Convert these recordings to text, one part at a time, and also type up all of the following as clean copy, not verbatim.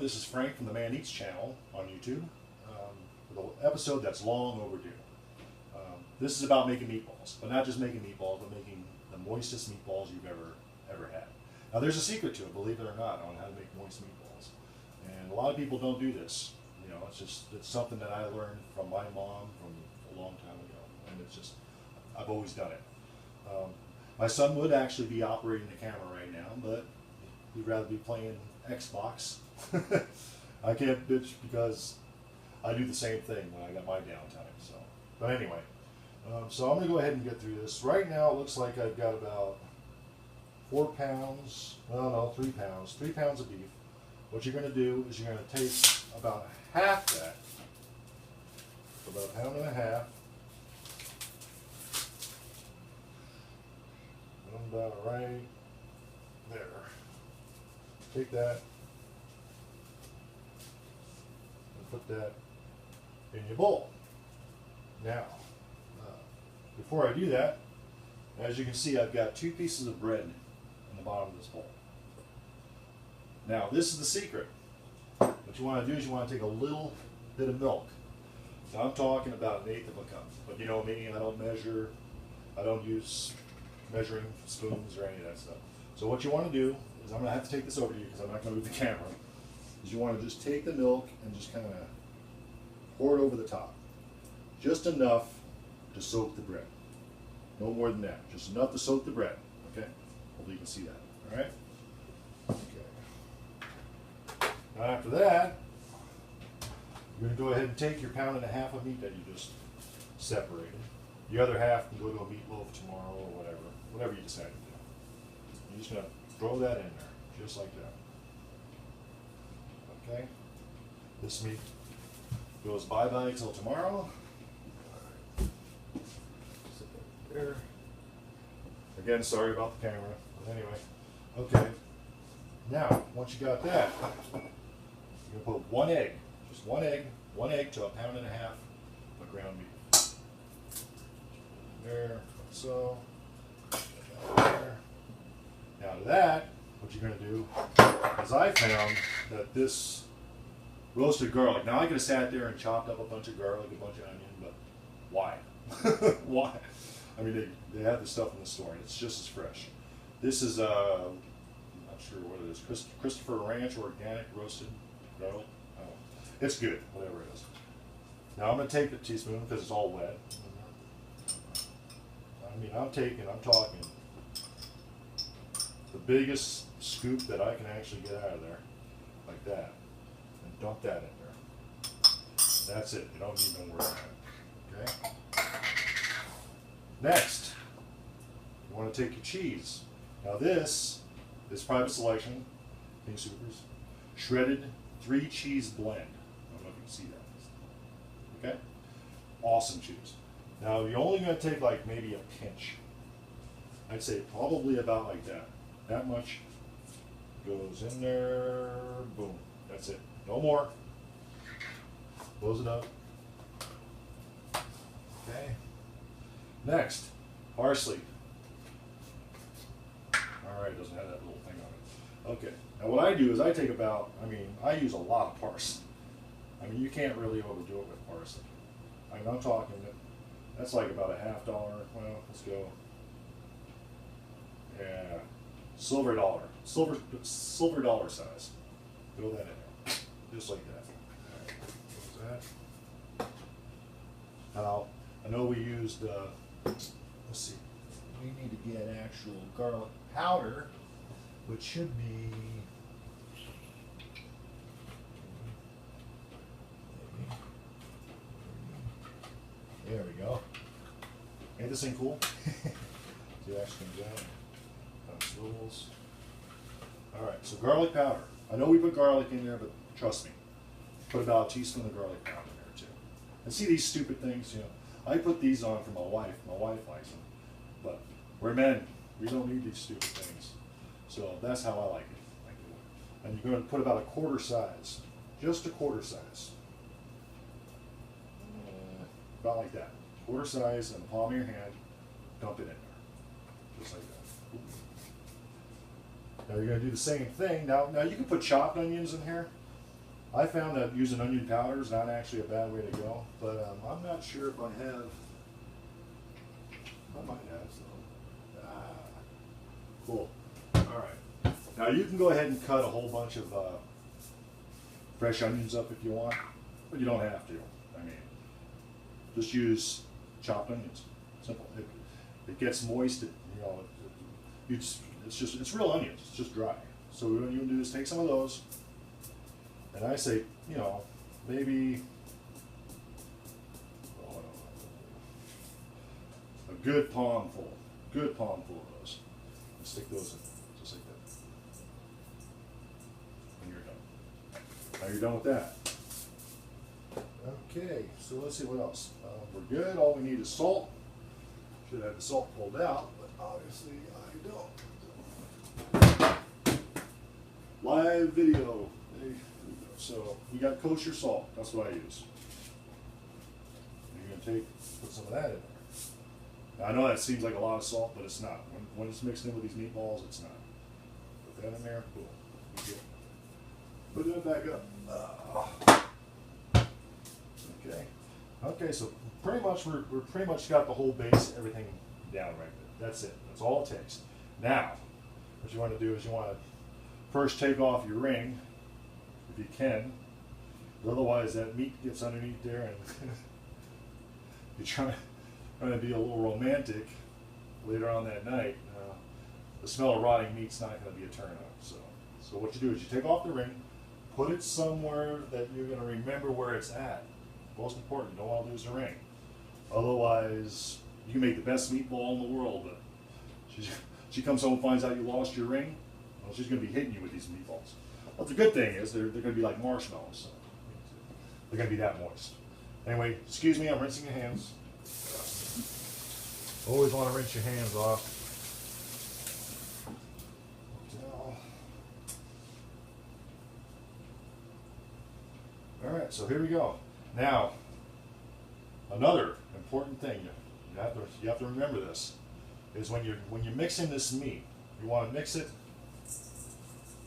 This is Frank from the Man Eats channel on YouTube, with an episode that's long overdue. This is about making meatballs, but not just making meatballs, but making the moistest meatballs you've ever had. Now there's a secret to it, believe it or not, on how to make moist meatballs. And a lot of people don't do this. You know, it's something that I learned from my mom from a long time ago, and I've always done it. My son would actually be operating the camera right now, but he'd rather be playing Xbox. I can't bitch because I do the same thing when I got my downtime. So, but anyway, so I'm going to go ahead and get through this. Right now, it looks like I've got about 4 pounds. Well, no, 3 pounds. 3 pounds of beef. What you're going to do is you're going to take about half that, about 1.5 pounds. About right there. Take that and put that in your bowl. Now, before I do that, as you can see, I've got 2 pieces of bread in the bottom of this bowl. Now, this is the secret. What you want to do is you want to take a little bit of milk. Now, I'm talking about 1/8 of a cup, but you know me, I don't measure, I don't use measuring spoons or any of that stuff. So what you want to do is, I'm going to have to take this over to you because I'm not going to move the camera, is you want to just take the milk and just kind of pour it over the top. Just enough to soak the bread. No more than that. Just enough to soak the bread. Okay? Hopefully you can see that. Alright? Okay. Now after that, you're going to go ahead and take your 1.5 pounds of meat that you just separated. The other half can go to a meatloaf tomorrow or whatever you decide to do. You're just going to throw that in there, just like that. Okay? This meat goes bye-bye till tomorrow. Sit that there. Again, sorry about the camera. But anyway, okay. Now, once you got that, you're going to put 1 egg, just 1 egg to 1.5 pounds of ground beef. There, like so. There. Now to that, what you're going to do is, I found that this roasted garlic, now I could have sat there and chopped up a bunch of garlic, a bunch of onion, but why? Why? I mean, they have this stuff in the store and it's just as fresh. This is, I'm not sure what it is, Christopher Ranch Organic Roasted Garlic. Oh, it's good, whatever it is. Now I'm going to take the teaspoon because it's all wet. I mean, I'm talking the biggest scoop that I can actually get out of there, like that, and dump that in there. That's it. You don't even worry about it. Okay? Next, you want to take your cheese. Now this is private selection, King Soopers, shredded 3 cheese blend. I don't know if you can see that. Okay? Awesome cheese. Now you're only going to take like maybe a pinch. I'd say probably about like that. That much goes in there. Boom. That's it. No more. Close it up. Okay. Next, parsley. Alright, doesn't have that little thing on it. Okay. Now what I do is I take about, I use a lot of parsley. You can't really overdo it with parsley. I'm talking that. That's like about $50. Well, let's go. Yeah, silver dollar size. Throw that in there, just like that. All right, what's that? Now, I know we used. Let's see. We need to get actual garlic powder, which should be. There we go. Ain't this thing cool? See, it actually comes out. Kind of swivels. Alright, so garlic powder. I know we put garlic in there, but trust me. Put about a teaspoon of garlic powder in there too. And see these stupid things, I put these on for my wife. My wife likes them. But we're men. We don't need these stupid things. So that's how I like it. And you're going to put about a 1/4 size. Just a 1/4 size. About like that. 1/4 size in the palm of your hand. Dump it in there. Just like that. Now you're going to do the same thing. Now you can put chopped onions in here. I found that using onion powder is not actually a bad way to go, but I'm not sure if I have. I might have some. Cool. All right. Now you can go ahead and cut a whole bunch of fresh onions up if you want, but you don't have to. I mean, just use chopped onions. Simple. It gets moist. You know, it's real onions. It's just dry. So what you can do is take some of those, and I say, you know, maybe a good palmful of those, and stick those in, just like that. And you're done. Now you're done with that. Okay, so let's see what else. We're good. All we need is salt. Should have the salt pulled out, but obviously I don't. Live video. There you go. So we got kosher salt. That's what I use. You're gonna put some of that in there. Now, I know that seems like a lot of salt, but it's not. When it's mixed in with these meatballs, it's not. Put that in there. Boom. Put that back up. Okay. Okay. So pretty much we're pretty much got the whole base, everything down right there. That's it. That's all it takes. Now, what you want to do is you want to first take off your ring, if you can. Otherwise, that meat gets underneath there, and you're trying to be a little romantic later on that night. The smell of rotting meat's not going to be a turn on. So what you do is you take off the ring, put it somewhere that you're going to remember where it's at. Most important, you don't want to lose the ring. Otherwise, you can make the best meatball in the world, but she comes home and finds out you lost your ring. Well, she's going to be hitting you with these meatballs. Well, the good thing is they're going to be like marshmallows. So they're going to be that moist. Anyway, excuse me, I'm rinsing your hands. Always want to rinse your hands off. All right, so here we go. Now, another important thing you have to remember this is when you're mixing this meat, you want to mix it.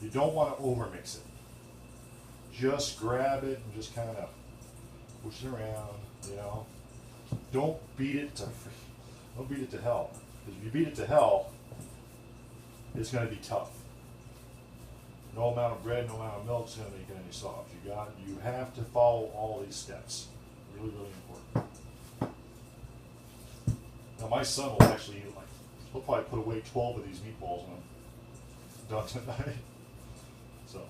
You don't want to over mix it. Just grab it and just kind of push it around. You know, don't beat it to hell. Because if you beat it to hell, it's going to be tough. No amount of bread, no amount of milk is going to make it any soft. You have to follow all these steps. Really, really important. Now my son will actually he'll probably put away 12 of these meatballs when I'm done tonight. So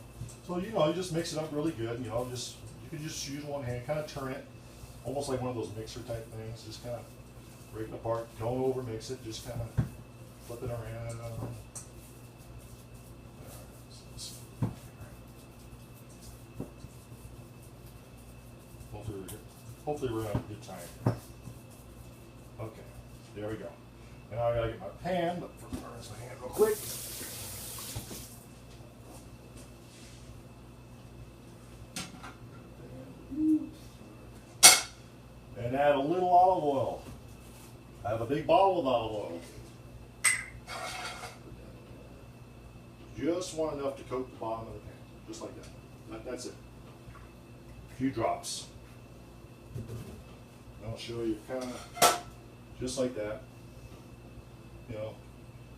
you know, you just mix it up really good. You know, you can just use one hand, kind of turn it, almost like one of those mixer type things. Just kind of break it apart. Don't over mix it. Just kind of flip it around. Hopefully we're having a good time here. Okay, there we go. Now I gotta get my pan, but first I'll rinse my hand real quick. And add a little olive oil. I have a big bottle of olive oil. Just want enough to coat the bottom of the pan, just like that. That's it. A few drops. I'll show you kind of just like that. You know,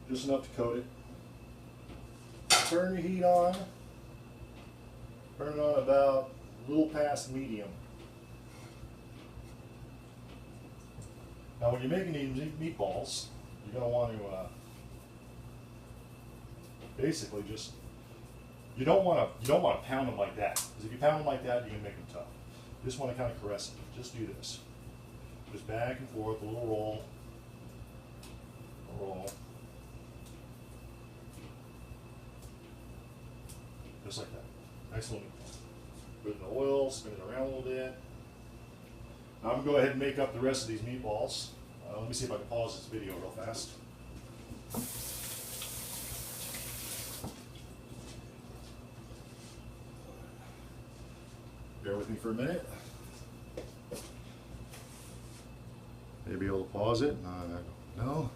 just enough to coat it. Turn your heat on. Turn it on about a little past medium. Now, when you're making these meatballs, you're going to want to basically just you don't want to pound them like that, because if you pound them like that, you can make them tough. You just want to kind of caress them. Just do this. Just back and forth, a little roll. A roll. Just like that. Nice little meatball. Put it in the oil, spin it around a little bit. Now I'm going to go ahead and make up the rest of these meatballs. Let me see if I can pause this video real fast. Bear with me for a minute. Maybe able to pause it. No.